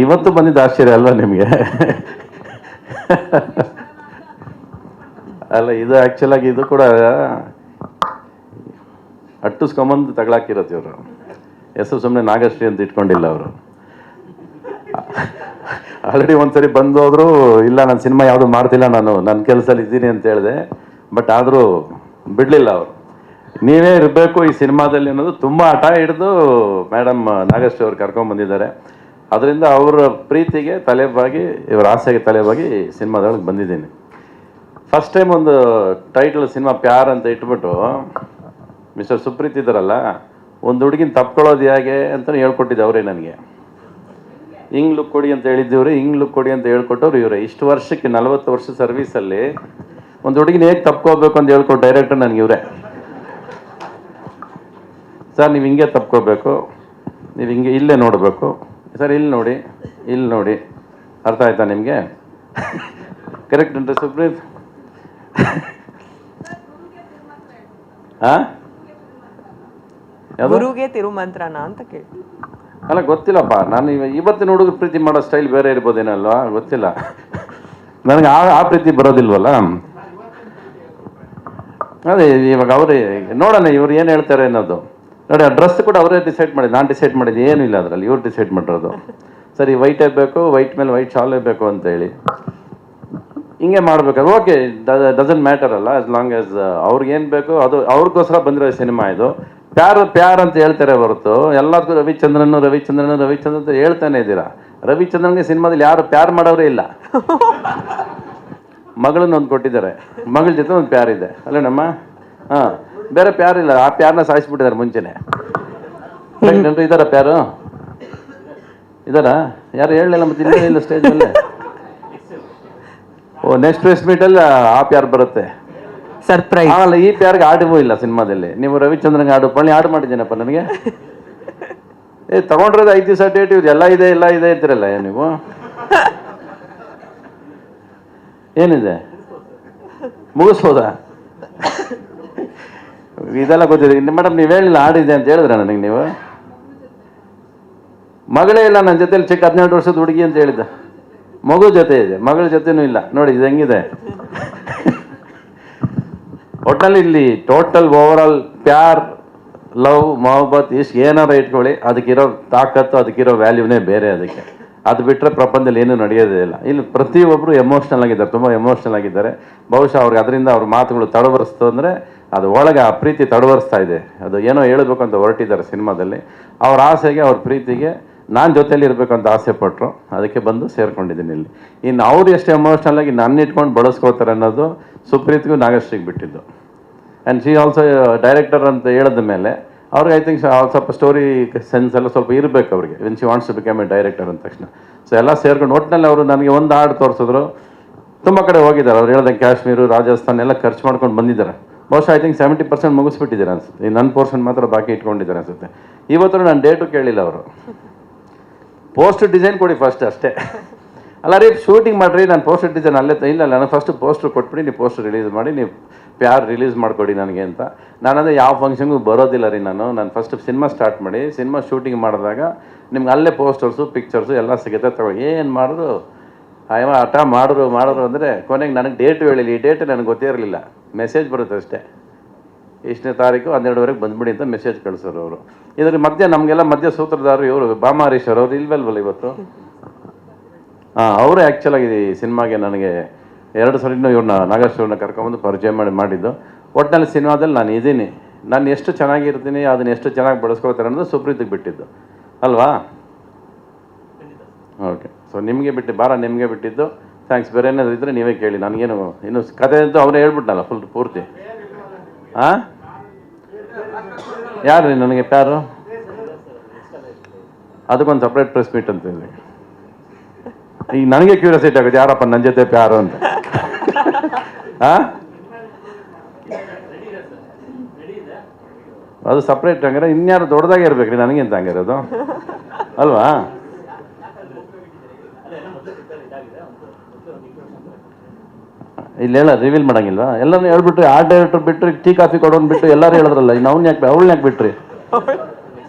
ಇವತ್ತು ಬಂದಿದ್ದು ಆಶ್ಚರ್ಯ ಅಲ್ವಾ ನಿಮಗೆ? ಅಲ್ಲ, ಇದು ಆ್ಯಕ್ಚುಲಾಗಿ ಇದು ಕೂಡ ಅಟ್ಟಿಸ್ಕೊಂಬಂದು ತಗೊಳಾಕಿರೋದು ಇವರು. ಹೆಸರು ಸುಮ್ಮನೆ ನಾಗಶ್ರೀ ಅಂತ ಇಟ್ಕೊಂಡಿಲ್ಲ ಅವರು. ಆಲ್ರೆಡಿ ಒಂದ್ಸರಿ ಬಂದು ಹೋದ್ರು, ಇಲ್ಲ ನಾನು ಸಿನಿಮಾ ಯಾವುದು ಮಾಡ್ತಿಲ್ಲ, ನಾನು ನನ್ನ ಕೆಲಸದಲ್ಲಿ ಇದ್ದೀನಿ ಅಂತ ಹೇಳಿದೆ. ಬಟ್ ಆದರೂ ಬಿಡಲಿಲ್ಲ ಅವರು. ನೀವೇ ಇರಬೇಕು ಈ ಸಿನಿಮಾದಲ್ಲಿ ಅನ್ನೋದು ತುಂಬ ಹಠ ಹಿಡಿದು ಮೇಡಮ್ ನಾಗಶ್ರೀ ಅವ್ರು ಕರ್ಕೊಂಡ್ಬಂದಿದ್ದಾರೆ. ಅದರಿಂದ ಅವರ ಪ್ರೀತಿಗೆ ತಲೆಬಾಗಿ, ಇವರ ಆಸೆಗೆ ತಲೆಬಾಗಿ ಸಿನಿಮಾದೊಳಗೆ ಬಂದಿದ್ದೀನಿ. ಫಸ್ಟ್ ಟೈಮ್ ಒಂದು ಟೈಟಲ್ ಸಿನಿಮಾ ಪ್ಯಾರ್ ಅಂತ ಇಟ್ಬಿಟ್ಟು ಮಿಸ್ಟರ್ ಸುಪ್ರೀತ್ ಇದ್ದಾರಲ್ಲ, ಒಂದು ಹುಡುಗಿನ ತಪ್ಕೊಳ್ಳೋದು ಹೇಗೆ ಅಂತಲೂ ಹೇಳ್ಕೊಟ್ಟಿದ್ದೆ ಅವರೇ ನನಗೆ. ಹಿಂಗ್ ಲುಕ್ ಕೊಡಿ ಅಂತ ಹೇಳಿದ್ದೀವ್ರಿ, ಹಿಂಗ್ ಲುಕ್ ಕೊಡಿ ಅಂತ ಹೇಳ್ಕೊಟ್ಟವ್ರು ಇವರೇ. ಇಷ್ಟು ವರ್ಷಕ್ಕೆ 40 ವರ್ಷ ಸರ್ವೀಸಲ್ಲಿ ಒಂದು ಹುಡುಗಿನ ಹೇಗೆ ತಪ್ಕೋಬೇಕು ಅಂತ ಹೇಳ್ಕೊಟ್ಟು ಡೈರೆಕ್ಟರ್ ನನಗೆ ಇವರೇ. ಸರ್ ನೀವು ಹಿಂಗೆ ತಪ್ಕೋಬೇಕು, ನೀವು ಹಿಂಗೆ ಇಲ್ಲೇ ನೋಡಬೇಕು ಸರ್, ಇಲ್ಲಿ ನೋಡಿ, ಇಲ್ಲಿ ನೋಡಿ. ಅರ್ಥ ಆಯ್ತಾ ನಿಮಗೆ? ಕರೆಕ್ಟ್ ಉಂಟು ಸುಪ್ರೀತ್? ಗುರುಗೆ ತಿರುಮಂತ್ರನ ಅಂತ ಕೇಳಿ. ಅಲ್ಲ ಗೊತ್ತಿಲ್ಲಪ್ಪ, ನಾನು ಇವತ್ತಿನ ಹುಡುಗ ಪ್ರೀತಿ ಮಾಡೋ ಸ್ಟೈಲ್ ಬೇರೆ ಇರ್ಬೋದೇನಲ್ವಾ, ಗೊತ್ತಿಲ್ಲ ನನಗೆ. ಆ ಪ್ರೀತಿ ಬರೋದಿಲ್ವಲ್ಲ. ಅದೇ ಇವಾಗ ಅವರೇ ನೋಡೋಣ ಇವ್ರು ಏನು ಹೇಳ್ತಾರೆ ಅನ್ನೋದು. ನೋಡಿ, ಆ ಡ್ರೆಸ್ ಕೂಡ ಅವರೇ ಡಿಸೈಡ್ ಮಾಡಿದ್ದು, ನಾನು ಡಿಸೈಡ್ ಮಾಡಿದ್ದು ಏನೂ ಇಲ್ಲ ಅದರಲ್ಲಿ, ಇವ್ರು ಡಿಸೈಡ್ ಮಾಡಿರೋದು. ಸರಿ, ವೈಟೇ ಬೇಕು, ವೈಟ್ ಮೇಲೆ ವೈಟ್ ಶಾಲೇ ಬೇಕು ಅಂತೇಳಿ ಹಿಂಗೆ ಮಾಡ್ಬೇಕಾದ್ರೆ ಓಕೆ, ಡಸಂಟ್ ಮ್ಯಾಟರ್ ಅಲ್ಲ, ಆಸ್ ಲಾಂಗ್ ಆಸ್ ಅವ್ರಿಗೇನು ಬೇಕು ಅದು ಅವ್ರಿಗೋಸ್ಕರ ಬಂದಿರೋ ಸಿನಿಮಾ ಇದು. ಪ್ಯಾರ್ ಅಂತ ಹೇಳ್ತಾರೆ ಹೊರತು ಎಲ್ಲದಕ್ಕೂ ರವಿಚಂದ್ರನ್ ಅಂತ ಹೇಳ್ತಾನೆ ಇದ್ದೀರಾ. ರವಿಚಂದ್ರನ್ಗೆ ಸಿನಿಮಾದಲ್ಲಿ ಯಾರು ಪ್ಯಾರ್ ಮಾಡೋರೇ ಇಲ್ಲ. ಮಗಳನ್ನ ಒಂದು ಕೊಟ್ಟಿದ್ದಾರೆ, ಮಗಳ ಜೊತೆ ಒಂದು ಪ್ಯಾರ್ ಇದೆ ಅಲ್ಲೇನಮ್ಮ? ಹಾಂ, ಬೇರೆ ಪ್ಯಾರ್ ಇಲ್ಲ. ಆ ಪ್ಯಾರ್ನ ಸಾಯಿಸ್ಬಿಟ್ಟಿದ್ದಾರೆ ಮುಂಚೆನೆ. ಇದ್ದಾರ ಪ್ಯಾರು? ಇದ್ದಾರಾ? ಯಾರು ಹೇಳಲಿಲ್ಲ ಮತ್ತೆ? ಇಲ್ಲ ಸ್ಟೇಜ್ ಮೇಲೆ. ಓ, ನೆಕ್ಸ್ಟ್ ಪ್ರೆಸ್ ಮೀಟಲ್ಲಿ ಆ ಪ್ಯಾರ್ ಬರುತ್ತೆ, ಸರ್ಪ್ರೈಸ್. ಅಲ್ಲ, ಈ ಪ್ಯಾರ್ಗೆ ಆಡಿಗೂ ಇಲ್ಲ ಸಿನಿಮಾದಲ್ಲಿ. ನೀವು ರವಿಚಂದ್ರನ್ಗೆ ಆಡು ಮಾಡಿದ್ದೀನಪ್ಪ ನನಗೆ. ತಗೊಂಡ್ರದು 5 ದಿವಸ ಡೇಟ್, ಇವ್ರು ಎಲ್ಲ ಇದೆ ಅಂತಿರಲ್ಲ ನೀವು. ಏನಿದೆ ಮುಗಿಸ್ಬೋದಾ? ಇದೆಲ್ಲ ಗೊತ್ತಿದೆ ಮೇಡಮ್. ನೀವು ಹೇಳಿಲ್ಲ ಆಡಿದೆ ಅಂತ ಹೇಳಿದ್ರೆ ನನಗೆ ನೀವು. ಮಗಳೇ ಇಲ್ಲ ನನ್ನ ಜೊತೆಲಿ, ಚಿಕ್ಕ 12 ವರ್ಷದ ಹುಡುಗಿ ಅಂತ ಹೇಳಿದ್ದ. ಮಗು ಜೊತೆ ಇದೆ, ಮಗಳ ಜೊತೆನೂ ಇಲ್ಲ. ನೋಡಿ ಇದು ಹೆಂಗಿದೆ. ಒಟ್ಟಲ್ಲಿ ಇಲ್ಲಿ ಟೋಟಲ್ ಓವರ್ ಆಲ್ ಪ್ಯಾರ್, ಲವ್, ಮೊಹಬ್ಬತ್ ಇಷ್ಟು ಏನಾರ ಇಟ್ಕೊಳ್ಳಿ, ಅದಕ್ಕಿರೋ ತಾಕತ್ತು, ಅದಕ್ಕಿರೋ ವ್ಯಾಲ್ಯೂನೇ ಬೇರೆ. ಅದಕ್ಕೆ ಅದು ಬಿಟ್ಟರೆ ಪ್ರಪಂಚದಲ್ಲಿ ಏನೂ ನಡೆಯೋದೇ ಇಲ್ಲ. ಇಲ್ಲಿ ಪ್ರತಿಯೊಬ್ಬರು ಎಮೋಷ್ನಲ್ ಆಗಿದ್ದಾರೆ, ತುಂಬ ಎಮೋಷ್ನಲ್ ಆಗಿದ್ದಾರೆ. ಬಹುಶಃ ಅವ್ರಿಗೆ ಅದರಿಂದ ಅವ್ರ ಮಾತುಗಳು ತಡವರಿಸ್ತು ಅಂದರೆ ಅದು ಒಳಗೆ ಆ ಪ್ರೀತಿ ತಡವರಿಸ್ತಾ ಇದೆ. ಅದು ಏನೋ ಹೇಳಬೇಕು ಅಂತ ಹೊರಟಿದ್ದಾರೆ ಸಿನಿಮಾದಲ್ಲಿ. ಅವ್ರ ಆಸೆಗೆ, ಅವ್ರ ಪ್ರೀತಿಗೆ ನಾನು ಜೊತೆಯಲ್ಲಿ ಇರಬೇಕು ಅಂತ ಆಸೆ ಪಟ್ಟರು, ಅದಕ್ಕೆ ಬಂದು ಸೇರ್ಕೊಂಡಿದ್ದೀನಿ ಇಲ್ಲಿ. ಇನ್ನು ಅವ್ರು ಎಷ್ಟು ಎಮೋಷ್ನಲ್ ಆಗಿ ನನ್ನ ಇಟ್ಕೊಂಡು ಬಳಸ್ಕೋತಾರೆ ಅನ್ನೋದು ಸುಪ್ರೀತ್ಗೂ ನಾಗಶ್ರೀಗೆ ಬಿಟ್ಟಿದ್ದು. ಆ್ಯಂಡ್ ಶಿ ಆಲ್ಸೋ ಡೈರೆಕ್ಟರ್ ಅಂತ ಹೇಳಿದ ಮೇಲೆ ಅವ್ರಿಗೆ ಐ ಥಿಂಕ್ ಸ್ವಲ್ಪ ಸ್ಟೋರಿ ಸೆನ್ಸ್ ಎಲ್ಲ ಸ್ವಲ್ಪ ಇರಬೇಕು ಅವ್ರಿಗೆ, when she wants to become a director ಅಂದ ತಕ್ಷಣ. ಸೊ ಎಲ್ಲ ಸೇರ್ಕೊಂಡು ಒಟ್ಟಿನಲ್ಲಿ ಅವರು ನನಗೆ ಒಂದು ಹಾಡು ತೋರಿಸಿದ್ರು. ತುಂಬ ಕಡೆ ಹೋಗಿದ್ದಾರೆ ಅವ್ರು ಹೇಳ್ದಂಗೆ, ಕಾಶ್ಮೀರ, ರಾಜಸ್ಥಾನ ಎಲ್ಲ ಖರ್ಚು ಮಾಡ್ಕೊಂಡು ಬಂದಿದ್ದಾರೆ. ಬಹುಶಃ ಐ ಥಿಂಕ್ 70% ಮುಗಿಸ್ಬಿಟ್ಟಿದ್ದಾರೆ ಅನ್ಸುತ್ತೆ. ಈ ನನ್ನ ಪೋರ್ಷನ್ ಮಾತ್ರ ಬಾಕಿ ಇಟ್ಕೊಂಡಿದ್ದಾರೆ ಅನ್ಸುತ್ತೆ. ಇವತ್ತು ನಾನು ಡೇಟು ಕೇಳಿಲ್ಲ ಅವರು. ಪೋಸ್ಟರ್ ಡಿಸೈನ್ ಕೊಡಿ ಫಸ್ಟ್ ಅಷ್ಟೇ. ಅಲ್ಲ ರೀ, ಶೂಟಿಂಗ್ ಮಾಡಿರಿ, ನಾನು ಪೋಸ್ಟರ್ ಡಿಸೈನ್ ಅಲ್ಲೇ ಇಲ್ಲ, ನಾನು ಫಸ್ಟ್ ಪೋಸ್ಟರ್ ಕೊಟ್ಬಿಡಿ, ನೀವು ಪೋಸ್ಟರ್ ರಿಲೀಸ್ ಮಾಡಿ, ನೀವು ಪ್ಯಾರ್ ರಿಲೀಸ್ ಮಾಡಿಕೊಡಿ ನನಗೆ ಅಂತ. ನಾನಂದರೆ ಯಾವ ಫಂಕ್ಷನ್ಗೂ ಬರೋದಿಲ್ಲ ರೀ, ನಾನು ಫಸ್ಟ್ ಸಿನಿಮಾ ಸ್ಟಾರ್ಟ್ ಮಾಡಿ, ಸಿನಿಮಾ ಶೂಟಿಂಗ್ ಮಾಡಿದಾಗ ನಿಮ್ಗೆ ಅಲ್ಲೇ ಪೋಸ್ಟರ್ಸು, ಪಿಕ್ಚರ್ಸು ಎಲ್ಲ ಸಿಗುತ್ತೆ, ತಗೊಳ್ಳಿ. ಏನು ಮಾಡಿದ್ರು ಅಯ್ಯವ ಹಠ ಮಾಡಿದ್ರು ಅಂದರೆ ಕೊನೆಗೆ ನನಗೆ ಡೇಟು ಹೇಳಿಲ್ಲ. ಈ ಡೇಟ್ ನನಗೆ ಗೊತ್ತೇ ಇರಲಿಲ್ಲ. ಮೆಸೇಜ್ ಬರುತ್ತೆ ಅಷ್ಟೇ, ಇಷ್ಟನೇ ತಾರೀಕು 12ವರೆಗೆ ಬಂದುಬಿಡಿ ಅಂತ ಮೆಸೇಜ್ ಕಳಿಸೋರು ಅವರು. ಇದ್ರ ಮಧ್ಯೆ ನಮಗೆಲ್ಲ ಮಧ್ಯ ಸೂತ್ರಧಾರರು ಇವರು ಬಾಮ ಹರೀಶ್ ಅವರು ಇಲ್ವಲ್ವಲ್ಲ ಇವತ್ತು. ಹಾಂ, ಅವರೇ ಆ್ಯಕ್ಚುಲಾಗಿ ಈ ಸಿನಿಮಾಗೆ ನನಗೆ 2 ಸರಿನೂ ಇವ್ರನ್ನ ನಾಗೇಶ್ವರನ್ನ ಕರ್ಕೊಂಬಂದು ಪರಿಚಯ ಮಾಡಿದ್ದು. ಒಟ್ಟಿನಲ್ಲಿ ಸಿನಿಮಾದಲ್ಲಿ ನಾನು ಇದ್ದೀನಿ, ನಾನು ಎಷ್ಟು ಚೆನ್ನಾಗಿರ್ತೀನಿ, ಅದನ್ನು ಎಷ್ಟು ಚೆನ್ನಾಗಿ ಬಳಸ್ಕೊಳ್ತಾರೆ ಅನ್ನೋದು ಸುಪ್ರೀತಿಗೆ ಬಿಟ್ಟಿದ್ದು ಅಲ್ವಾ? ಓಕೆ, ಸೊ ನಿಮಗೆ ನಿಮಗೆ ಬಿಟ್ಟಿದ್ದು. ಥ್ಯಾಂಕ್ಸ್. ಬೇರೆ ಏನಾದರೂ ಇದ್ದರೆ ನೀವೇ ಕೇಳಿ, ನನಗೇನು ಇನ್ನು ಕತೆ ಅಂತೂ ಅವರೇ ಹೇಳ್ಬಿಟ್ನಲ್ಲ ಪೂರ್ತಿ. ಹಾಂ, ಯಾರು ರೀ ನನಗೆ ಪ್ಯಾರು? ಅದಕ್ಕೊಂದು ಸಪ್ರೇಟ್ ಪ್ರೆಸ್ ಮೀಟ್ ಅಂತ ಹೇಳಿ. ಈಗ ನನಗೆ ಕ್ಯೂರಿಯಾಸಿಟಿ ಆಗುತ್ತೆ, ಯಾರಪ್ಪ ನನ್ನ ಜೊತೆ ಪ್ಯಾರು ಅಂತ. ಹಾಂ, ಅದು ಸಪ್ರೇಟ್ ಹಂಗಾರೆ ಇನ್ಯಾರು ದೊಡ್ಡದಾಗೆ ಇರ್ಬೇಕ್ರಿ ನನಗಿಂತ ಹಂಗಿರೋದು ಅಲ್ವಾ? ಇಲ್ಲಿ ರಿವೀಲ್ ಮಾಡಂಗಿಲ್ವಾ? ಎಲ್ಲರೂ ಹೇಳ್ಬಿಟ್ರಿ, ಆರ್ಟ್ ಡೈರೆಕ್ಟರ್ ಬಿಟ್ಟರೆ ಟೀ ಕಾಫಿ ಕೊಡೋನ್ ಬಿಟ್ಟು ಎಲ್ಲರೂ ಹೇಳಿದ್ರಲ್ಲ, ಇನ್ನು ಅವಳನ್ನ ಯಾಕೆ ಬಿಟ್ರಿ?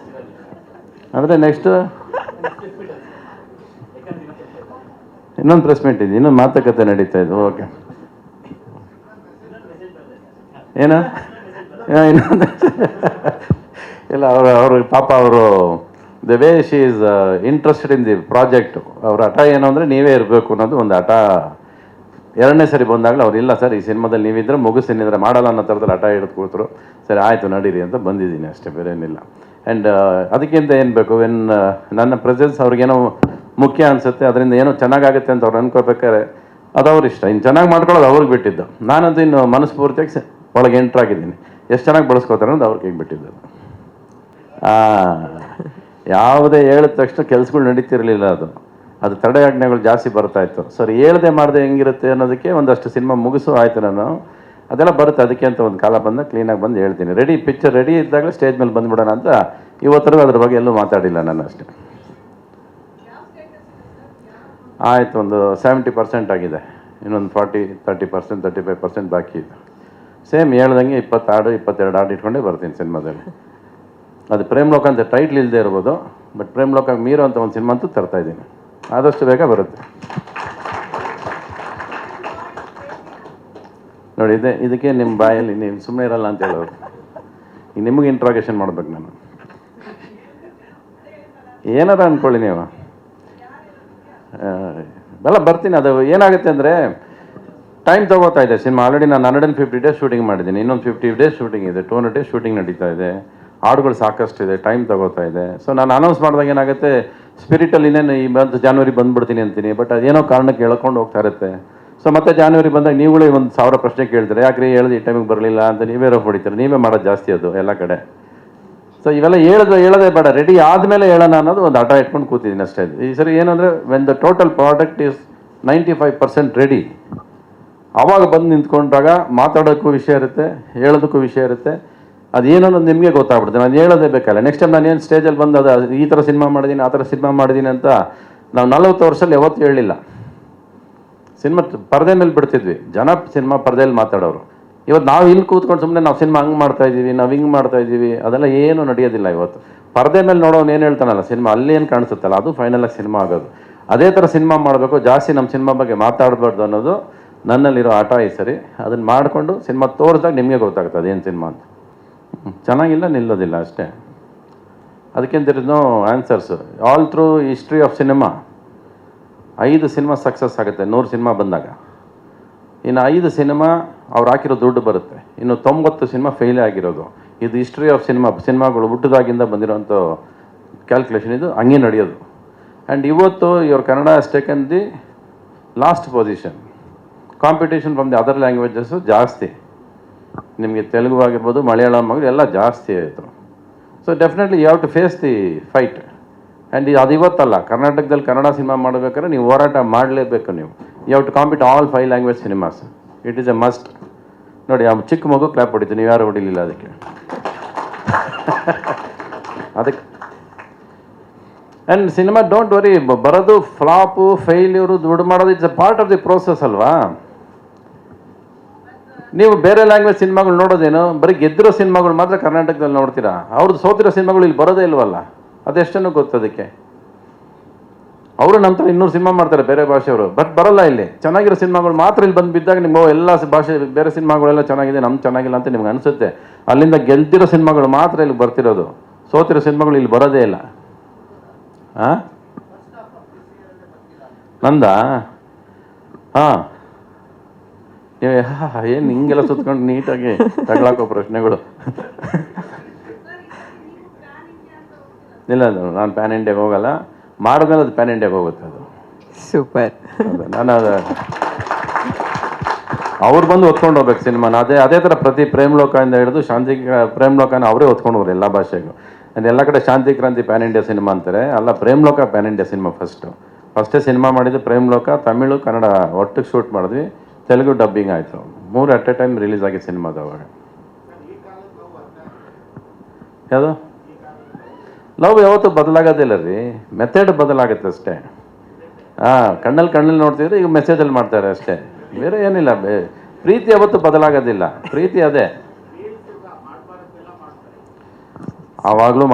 ಅಂದರೆ ನೆಕ್ಸ್ಟ್ ಇನ್ನೊಂದು ಪ್ರೆಸ್ ಮೀಟ್ ಇದೆ, ಇನ್ನೊಂದು ಮಾತುಕತೆ ನಡೀತಾ ಇದೆ. ಓಕೆ, ಏನ ಇನ್ನೊಂದು ಇಲ್ಲ, ಅವರು ಪಾಪ ಅವರು the way she is interested in the project. ಅವ್ರ ಹಠ ಏನು ಅಂದರೆ ನೀವೇ ಇರಬೇಕು ಅನ್ನೋದು ಒಂದು ಹಠ. ಎರಡನೇ ಸರಿ ಬಂದಾಗಲೇ ಅವ್ರು ಇಲ್ಲ ಸರ್ ಈ ಸಿನಿಮಾದಲ್ಲಿ ನೀವಿದ್ರೆ ಮುಗಿಸ್ತೀನಿದ್ರೆ ಮಾಡಲ್ಲ ಅನ್ನೋ ಥರದಲ್ಲಿ ಹಠ ಹಿಡಿದು ಕೂತರು. ಸರಿ ಆಯಿತು ನಡೀರಿ ಅಂತ ಬಂದಿದ್ದೀನಿ ಅಷ್ಟೇ, ಬೇರೆ ಏನಿಲ್ಲ. ಆ್ಯಂಡ್ ಅದಕ್ಕಿಂತ ಏನು ಬೇಕು, ನನ್ನ ಪ್ರೆಸೆನ್ಸ್ ಅವ್ರಿಗೇನೋ ಮುಖ್ಯ ಅನಿಸುತ್ತೆ, ಅದರಿಂದ ಏನೋ ಚೆನ್ನಾಗಾಗುತ್ತೆ ಅಂತ ಅವ್ರು ಅನ್ಕೋಬೇಕಾದ್ರೆ ಅದು ಅವ್ರ ಇಷ್ಟ. ಇನ್ನು ಚೆನ್ನಾಗಿ ಮಾಡ್ಕೊಳ್ಳೋದು ಅವ್ರಿಗೆ ಬಿಟ್ಟಿದ್ದು. ನಾನಂತೂ ಇನ್ನು ಮನಸ್ಫೂರ್ತಿಯಾಗಿ ಒಳಗೆ ಎಂಟ್ರಾಗಿದ್ದೀನಿ. ಎಷ್ಟು ಚೆನ್ನಾಗಿ ಬಳಸ್ಕೋತಾರೆ ಅನ್ನೋದು ಅವ್ರಿಗೆ ಬಿಟ್ಟಿದ್ದು. ಯಾವುದೇ ಹೇಳಿದ ತಕ್ಷಣ ಕೆಲಸಗಳು ನಡೀತಿರಲಿಲ್ಲ. ಅದು ತಡೆಯಾಜ್ಞೆಗಳು ಜಾಸ್ತಿ ಬರ್ತಾಯಿತ್ತು. ಸರ್ ಹೇಳ್ದೆ ಮಾಡಿದೆ ಹೆಂಗಿರುತ್ತೆ ಅನ್ನೋದಕ್ಕೆ ಒಂದಷ್ಟು ಸಿನಿಮಾ ಮುಗಿಸು ಆಯಿತು. ನಾನು ಅದೆಲ್ಲ ಬರುತ್ತೆ, ಅದಕ್ಕೆ ಅಂತ ಒಂದು ಕಾಲ ಬಂದಾಗ ಕ್ಲೀನಾಗಿ ಬಂದು ಹೇಳ್ತೀನಿ. ರೆಡಿ ಪಿಕ್ಚರ್ ರೆಡಿ ಇದ್ದಾಗಲೇ ಸ್ಟೇಜ್ ಮೇಲೆ ಬಂದುಬಿಡೋಣ ಅಂತ. ಇವತ್ತರೆಗೂ ಅದ್ರ ಬಗ್ಗೆ ಎಲ್ಲೂ ಮಾತಾಡಿಲ್ಲ ನಾನು ಅಷ್ಟೇ. ಆಯಿತು, ಒಂದು 70% ಆಗಿದೆ. ಇನ್ನೊಂದು 30% 35% ಬಾಕಿ ಇದೆ. ಸೇಮ್ ಹೇಳ್ದಂಗೆ 20 ಹಾಡು 22 ಹಾಡು ಇಟ್ಕೊಂಡೇ ಬರ್ತೀನಿ ಸಿನಿಮಾದಲ್ಲಿ. ಅದು ಪ್ರೇಮ್ ಲೋಕ ಅಂತ ಟೈಟ್ಲ್ ಇಲ್ಲದೆ ಇರ್ಬೋದು, ಬಟ್ ಪ್ರೇಮ್ ಲೋಕ ಮೀರೋ ಅಂತ ಒಂದು ಸಿನಿಮಾ ಅಂತೂ ತರ್ತಾಯಿದ್ದೀನಿ. ಆದಷ್ಟು ಬೇಗ ಬರುತ್ತೆ ನೋಡಿ. ಇದಕ್ಕೆ ನಿಮ್ಮ ಬಾಯಲ್ಲಿ ನೀವು ಸುಮ್ಮನೆ ಇರಲ್ಲ ಅಂತ ಹೇಳೋರು. ಈಗ ನಿಮಗೆ ಇಂಟ್ರಾಗೇಷನ್ ಮಾಡ್ಬೇಕು ನಾನು. ಏನಾರ ಅಂದ್ಕೊಳ್ಳಿ ನೀವು, ಎಲ್ಲ ಬರ್ತೀನಿ. ಅದು ಏನಾಗುತ್ತೆ ಅಂದರೆ ಟೈಮ್ ತೊಗೋತಾ ಇದೆ ಸಿನಿಮಾ. ಆಲ್ರೆಡಿ ನಾನು 150 ಡೇಸ್ ಶೂಟಿಂಗ್ ಮಾಡಿದ್ದೀನಿ. ಇನ್ನೊಂದು 50 ಡೇಸ್ ಶೂಟಿಂಗ್ ಇದೆ. 200 ಡೇಸ್ ಶೂಟಿಂಗ್ ನಡೀತಾ ಇದೆ. ಹಾಡುಗಳು ಸಾಕಷ್ಟು ಇದೆ, ಟೈಮ್ ತೊಗೋತಾ ಇದೆ. ಸೊ ನಾನು ಅನೌನ್ಸ್ ಮಾಡಿದಾಗ ಏನಾಗುತ್ತೆ, ಸ್ಪಿರಿಟಲ್ಲಿ ಇನ್ನೇನು ಈ ಮಂತ್ ಜಾನ್ವರಿ ಬಂದುಬಿಡ್ತೀನಿ ಅಂತೀನಿ. ಬಟ್ ಅದೇನೋ ಕಾರಣಕ್ಕೆ ಹೇಳ್ಕೊಂಡು ಹೋಗ್ತಾ ಇರುತ್ತೆ. ಸೊ ಮತ್ತೆ ಜಾನ್ವರಿ ಬಂದಾಗ ನೀವುಗಳೇ 1000 ಪ್ರಶ್ನೆ ಕೇಳ್ತಾರೆ, ಯಾಕ್ರಿ ಹೇಳಿದ್ರೆ ಈ ಟೈಮಿಗೆ ಬರಲಿಲ್ಲ ಅಂತ ನೀವೇ ರೋಪ್ ಹೊಡಿತಾರೆ. ನೀವೇ ಮಾಡೋದು ಜಾಸ್ತಿ ಅದು ಎಲ್ಲ ಕಡೆ. ಸೊ ಇವೆಲ್ಲ ಹೇಳೋದೇ ಬೇಡ, ರೆಡಿ ಆದಮೇಲೆ ಹೇಳೋಣ ಅನ್ನೋದು ಒಂದು ಹಠ ಇಟ್ಕೊಂಡು ಕೂತಿದ್ದೀನಿ ಅಷ್ಟೇ. ಈ ಸರಿ ಏನಂದರೆ when the total product is 95% ready, ಆವಾಗ ಬಂದು ನಿಂತ್ಕೊಂಡಾಗ ಮಾತಾಡೋಕ್ಕೂ ವಿಷಯ ಇರುತ್ತೆ, ಹೇಳೋದಕ್ಕೂ ವಿಷಯ ಇರುತ್ತೆ. ಅದೇನೋ ನಿಮಗೆ ಗೊತ್ತಾಗ್ಬಿಡುತ್ತೆ. ನಾನು ಹೇಳೋದೇ ಬೇಕಲ್ಲ. ನೆಕ್ಸ್ಟ್ ಟೈಮ್ ನಾನೇನು ಸ್ಟೇಜಲ್ಲಿ ಬಂದು ಅದು ಈ ಥರ ಸಿನಿಮಾ ಮಾಡಿದ್ದೀನಿ ಆ ಥರ ಸಿನಿಮಾ ಮಾಡಿದ್ದೀನಿ ಅಂತ ನಾವು 40 ವರ್ಷದಲ್ಲಿ ಯಾವತ್ತೂ ಹೇಳಿಲ್ಲ. ಸಿನಿಮಾ ಪರದೆ ಮೇಲೆ ಬಿಡ್ತಿದ್ವಿ, ಜನ ಸಿನಿಮಾ ಪರದೆಯಲ್ಲಿ ಮಾತಾಡೋರು. ಇವತ್ತು ನಾವು ಇಲ್ಲಿ ಕೂತ್ಕೊಂಡು ಸುಮ್ಮನೆ ನಾವು ಸಿನಿಮಾ ಹಂಗೆ ಮಾಡ್ತಾಯಿದ್ದೀವಿ, ನಾವು ಹಿಂಗೆ ಮಾಡ್ತಾಯಿದ್ದೀವಿ, ಅದೆಲ್ಲ ಏನೂ ನಡೆಯೋದಿಲ್ಲ. ಇವತ್ತು ಪರದೆ ಮೇಲೆ ನೋಡೋನು ಏನು ಹೇಳ್ತಾನಲ್ಲ ಸಿನಿಮಾ, ಅಲ್ಲಿ ಏನು ಕಾಣಿಸುತ್ತಲ್ಲ ಅದು ಫೈನಲಾಗಿ ಸಿನಿಮಾ ಆಗೋದು. ಅದೇ ಥರ ಸಿನಿಮಾ ಮಾಡಬೇಕು, ಜಾಸ್ತಿ ನಮ್ಮ ಸಿನಿಮಾ ಬಗ್ಗೆ ಮಾತಾಡಬಾರ್ದು ಅನ್ನೋದು ನನ್ನಲ್ಲಿರೋ ಆಟ. ಈ ಸರಿ ಅದನ್ನು ಮಾಡಿಕೊಂಡು ಸಿನಿಮಾ ತೋರಿಸಿದಾಗ ನಿಮಗೆ ಗೊತ್ತಾಗ್ತದೆ ಅದೇನು ಸಿನಿಮಾ ಅಂತ. ಚೆನ್ನಾಗಿಲ್ಲ ನಿಲ್ಲೋದಿಲ್ಲ ಅಷ್ಟೇ. ಅದಕ್ಕಿಂತ there is no answers. All through history of cinema 5 cinema success ಆಗುತ್ತೆ 100 ಸಿನಿಮಾ ಬಂದಾಗ. ಇನ್ನು 5 ಸಿನಿಮಾ ಅವ್ರು ಹಾಕಿರೋ ದುಡ್ಡು ಬರುತ್ತೆ. ಇನ್ನು 90 ಸಿನಿಮಾ ಫೇಲೇ ಆಗಿರೋದು. ಇದು ಹಿಸ್ಟ್ರಿ ಆಫ್ ಸಿನಿಮಾಗಳು ಹುಟ್ಟಿದಾಗಿಂದ ಬಂದಿರೋಂಥ ಕ್ಯಾಲ್ಕುಲೇಷನ್. ಇದು ಹಂಗೆ ನಡೆಯೋದು. ಆ್ಯಂಡ್ ಇವತ್ತು ಇವ್ರ Kannada has taken the last position. Competition from the other languages ಜಾಸ್ತಿ. ನಿಮಗೆ ತೆಲುಗು ಆಗಿರ್ಬೋದು, ಮಲಯಾಳಂ ಆಗಿರ್ಬೋದು, ಎಲ್ಲ ಜಾಸ್ತಿ ಆಯಿತು. So definitely you have to face the fight. And ಅದು ಇವತ್ತಲ್ಲ, ಕರ್ನಾಟಕದಲ್ಲಿ ಕನ್ನಡ ಸಿನಿಮಾ ಮಾಡಬೇಕಾದ್ರೆ ನೀವು ಹೋರಾಟ ಮಾಡಲೇಬೇಕು. ನೀವು you have to compete all 5 language cinemas. It is a must. ನೋಡಿ, ಆ ಚಿಕ್ಕ ಮಗು ಕ್ಲಾಪ್ ಹೊಡಿತು, ನೀವು ಯಾರು ಹೊಡಿಲಿಲ್ಲ ಅದಕ್ಕೆ. ಆ್ಯಂಡ್ ಸಿನಿಮಾ ಡೋಂಟ್ ವರಿ, ಬರೋದು ಫ್ಲಾಪು ಫೇಲ್ಯೂರು ದುಡ್ಡು ಮಾಡೋದು it's a part of the process ಅಲ್ವಾ. ನೀವು ಬೇರೆ ಲ್ಯಾಂಗ್ವೇಜ್ ಸಿನಿಮಾಗಳು ನೋಡೋದೇನು, ಬರೀ ಗೆದ್ದಿರೋ ಸಿನಿಮಾಗಳು ಮಾತ್ರ ಕರ್ನಾಟಕದಲ್ಲಿ ನೋಡ್ತೀರಾ. ಅವ್ರದ್ದು ಸೋತಿರೋ ಸಿನಿಮಾಗಳು ಇಲ್ಲಿ ಬರೋದೇ ಇಲ್ವಲ್ಲ. ಅದೆಷ್ಟನ್ನು ಗೊತ್ತದಕ್ಕೆ. ಅವರು ನಮ್ಮ ಥರ 200 ಸಿನಿಮಾ ಮಾಡ್ತಾರೆ ಬೇರೆ ಭಾಷೆಯವರು, ಬಟ್ ಬರೋಲ್ಲ ಇಲ್ಲಿ. ಚೆನ್ನಾಗಿರೋ ಸಿನಿಮಾಗಳು ಮಾತ್ರ ಇಲ್ಲಿ ಬಂದು ಬಿದ್ದಾಗ ನಿಮ್ಗೆ ಎಲ್ಲ ಭಾಷೆ ಬೇರೆ ಸಿನಿಮಾಗಳೆಲ್ಲ ಚೆನ್ನಾಗಿದೆ, ನಮ್ಗೆ ಚೆನ್ನಾಗಿಲ್ಲ ಅಂತ ನಿಮ್ಗೆ ಅನಿಸುತ್ತೆ. ಅಲ್ಲಿಂದ ಗೆದ್ದಿರೋ ಸಿನಿಮಾಗಳು ಮಾತ್ರ ಇಲ್ಲಿ ಬರ್ತಿರೋದು. ಸೋತಿರೋ ಸಿನಿಮಾಗಳು ಇಲ್ಲಿ ಬರೋದೇ ಇಲ್ಲ. ಹಾಂ, ನಂದಾ? ಹಾಂ, ನೀವು ಏನು ಹಿಂಗೆಲ್ಲ ಸುತ್ಕೊಂಡು ನೀಟಾಗಿ ತಗೊಳಕೋ ಪ್ರಶ್ನೆಗಳು. ಇಲ್ಲ, ನಾನು ಪ್ಯಾನ್ ಇಂಡಿಯಾಗೆ ಹೋಗಲ್ಲ. ಮಾಡಿದ್ಮೇಲೆ ಅದು ಪ್ಯಾನ್ ಇಂಡಿಯಾಗೆ ಹೋಗುತ್ತೆ. ಅದು ಸೂಪರ್. ನಾನು ಅದು ಅವ್ರು ಬಂದು ಹೊತ್ಕೊಂಡು ಹೋಗ್ಬೇಕು ಸಿನಿಮಾನ. ಅದೇ ಥರ ಪ್ರತಿ ಪ್ರೇಮ್ ಲೋಕದಿಂದ ಹಿಡಿದು ಪ್ರೇಮ್ ಲೋಕನ ಅವರೇ ಹೊತ್ಕೊಂಡು ಹೋಗ್ರು ಎಲ್ಲ ಭಾಷೆಗೂ. ಎಲ್ಲ ಕಡೆ ಶಾಂತಿ ಕ್ರಾಂತಿ ಪ್ಯಾನ್ ಇಂಡಿಯಾ ಸಿನಿಮಾ ಅಂತಾರೆ. ಅಲ್ಲ, ಪ್ರೇಮ್ ಲೋಕ ಪ್ಯಾನ್ ಇಂಡಿಯಾ ಸಿನಿಮಾ. ಫಸ್ಟೇ ಸಿನಿಮಾ ಮಾಡಿದ್ದು ಪ್ರೇಮ್ ಲೋಕ. ತಮಿಳು ಕನ್ನಡ ಒಟ್ಟಿಗೆ ಶೂಟ್ ಮಾಡಿದ್ವಿ. ತೆಲುಗು ಡಬ್ಬಿಂಗ್ ಆಯಿತು. 3 ಅಟ್ ಎ ಟೈಮ್ ರಿಲೀಸ್ ಆಗಿ ಸಿನಿಮಾದ ಅವಾಗ. ಯಾವುದು ಲವ್ ಯಾವತ್ತೂ ಬದಲಾಗೋದಿಲ್ಲ ರೀ, ಮೆಥಡ್ ಬದಲಾಗುತ್ತೆ ಅಷ್ಟೇ. ಹಾಂ, ಕಣ್ಣಲ್ಲಿ ನೋಡ್ತಿದ್ರೆ ಈಗ ಮೆಸೇಜಲ್ಲಿ ಮಾಡ್ತಾರೆ ಅಷ್ಟೇ, ಬೇರೆ ಏನಿಲ್ಲ. ಪ್ರೀತಿ ಯಾವತ್ತೂ ಬದಲಾಗೋದಿಲ್ಲ. ಪ್ರೀತಿ ಅದೇ. ಆವಾಗಲೂ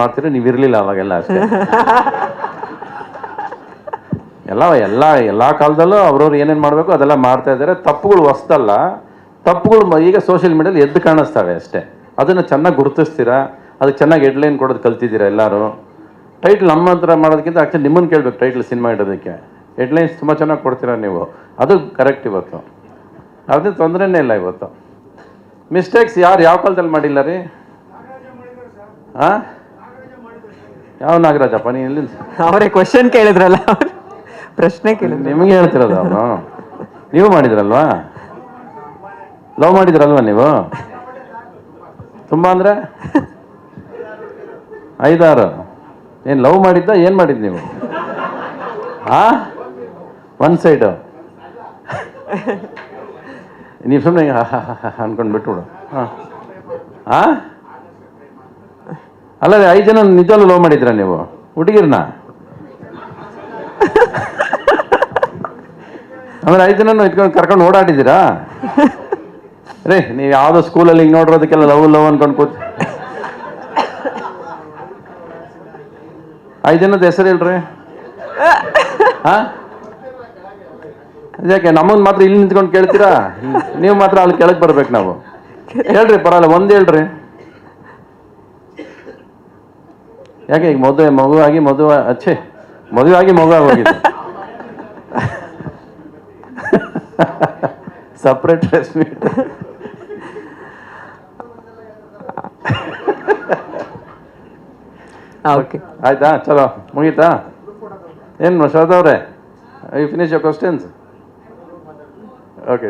ಮಾಡ್ತೀರಿ, ನೀವು ಇರಲಿಲ್ಲ ಅವಾಗೆಲ್ಲ ಅಷ್ಟೇ. ಎಲ್ಲ ಕಾಲದಲ್ಲೂ ಅವ್ರವ್ರು ಏನೇನು ಮಾಡಬೇಕು ಅದೆಲ್ಲ ಮಾಡ್ತಾ ಇದ್ದಾರೆ. ತಪ್ಪುಗಳು ಹೊಸ್ದಲ್ಲ, ತಪ್ಪುಗಳು ಈಗ ಸೋಷಿಯಲ್ ಮೀಡಿಯಲ್ಲಿ ಎದ್ದು ಕಾಣಿಸ್ತವೆ ಅಷ್ಟೇ. ಅದನ್ನು ಚೆನ್ನಾಗಿ ಗುರುತಿಸ್ತೀರಾ, ಅದಕ್ಕೆ ಚೆನ್ನಾಗಿ ಹೆಡ್ಲೈನ್ ಕೊಡೋದು ಕಲ್ತಿದ್ದೀರಾ ಎಲ್ಲರೂ. ಟೈಟ್ಲ್ ನಮ್ಮ ಹತ್ರ ಮಾಡೋದಕ್ಕಿಂತ ಆ್ಯಕ್ಚುಲಿ ನಿಮ್ಮನ್ನು ಕೇಳಬೇಕು ಟೈಟ್ಲ್ ಸಿನಿಮಾ ಇಡೋದಕ್ಕೆ. ಹೆಡ್ಲೈನ್ಸ್ ತುಂಬ ಚೆನ್ನಾಗಿ ಕೊಡ್ತೀರಾ ನೀವು, ಅದು ಕರೆಕ್ಟ್ ಇವತ್ತು. ಅದೇ ತೊಂದರೆನೇ ಇಲ್ಲ ಇವತ್ತು. ಮಿಸ್ಟೇಕ್ಸ್ ಯಾವ ಕಾಲದಲ್ಲಿ ಮಾಡಿಲ್ಲ ರೀ? ಹಾಂ, ಯಾವ ನಾಗರಾಜಪ್ಪ? ನೀನು ಎಲ್ಲಿ ಅವರೇ ಕ್ವಶನ್ ಕೇಳಿದ್ರಲ್ಲ, ಅವ್ರು ಪ್ರಶ್ನೆ ಕೇಳಿದ್ರು. ನಿಮಗೆ ಹೇಳ್ತಿರೋದು ಅವನು. ನೀವು ಮಾಡಿದ್ರಲ್ವಾ? ಲವ್ ಮಾಡಿದ್ರಲ್ವ ನೀವು? ತುಂಬ ಅಂದರೆ 5-6. ಏನು ಲವ್ ಮಾಡಿದ್ದ, ಏನು ಮಾಡಿದ್ದು ನೀವು? ಹಾಂ, ಒನ್ ಸೈಡು. ನೀವು ಸುಮ್ಮನೆ ಅನ್ಕೊಂಡು ಬಿಟ್ಬಿಡು. ಹಾಂ ಹಾಂ, ಅಲ್ಲ 5 ಜನ ನಿಜವಲ್ಲೂ ಲವ್ ಮಾಡಿದ್ರ ನೀವು ಹುಡುಗಿರ್ನ? ಆಮೇಲೆ 5 ಜನ ಇಟ್ಕೊಂಡು ಕರ್ಕೊಂಡು ಓಡಾಡಿದ್ದೀರಾ ರೀ? ನೀವು ಯಾವುದೋ ಸ್ಕೂಲಲ್ಲಿ ಹಿಂಗೆ ನೋಡಿರೋದಕ್ಕೆಲ್ಲ ಲವ್ ಅನ್ಕೊಂಡು ಕೂತ್ 5 ಜನದ ಹೆಸರು ಹೇಳ್ರಿ. ಹಾಂ, ಯಾಕೆ ನಮ್ಮನ್ನು ಮಾತ್ರ ಇಲ್ಲಿ ನಿಂತ್ಕೊಂಡು ಕೇಳ್ತೀರಾ? ನೀವು ಮಾತ್ರ ಅಲ್ಲಿ ಕೆಳಗೆ ಬರ್ಬೇಕು ನಾವು. ಹೇಳ್ರಿ, ಪರವಾಗಿಲ್ಲ, ಒಂದು ಹೇಳ್ರಿ. ಯಾಕೆ ಈಗ ಮದುವೆ ಆಗಿ ಹೋಗಿದೆ. Separate press meet. ಓಕೆ, ಆಯ್ತಾ? ಚಲೋ, ಮುಗೀತಾ? ಏನು ಶ್ರದ್ಧವ್ರೆ, you finish your questions? Okay,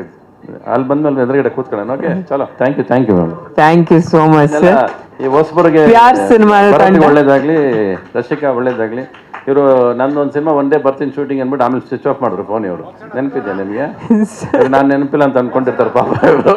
ಅಲ್ಲಿ ಬಂದ್ಮೇಲೆ ಎದುರುಗಡೆ ಕೂತ್ಕೊಳ್ಳೋಣ. ಓಕೆ, ಚಲೋ, thank you madam. Thank you so much sir. ಈ ಹೊಸಬರಿಗೆ ಪ್ಯಾರ್ ಸಿನಿಮಾ ಒಳ್ಳೇದಾಗ್ಲಿ, ರಸಿಕಾ ಒಳ್ಳೇದಾಗ್ಲಿ. ಇವರು ನಂದೊಂದು ಸಿನಿಮಾ ಒಂದೇ ಬರ್ತೀನಿ ಶೂಟಿಂಗ್ ಅಂದ್ಬಿಟ್ಟು ಆಮೇಲೆ ಸ್ವಿಚ್ ಆಫ್ ಮಾಡಿದ್ರು ಫೋನ್. ಇವರು ನೆನಪಿದೆ ನಿಮಗೆ? ನಾನು ನೆನಪಿಲ್ಲ ಅಂತ ಅನ್ಕೊಂಡಿರ್ತಾರೆ ಪಾಪ ಇವರು.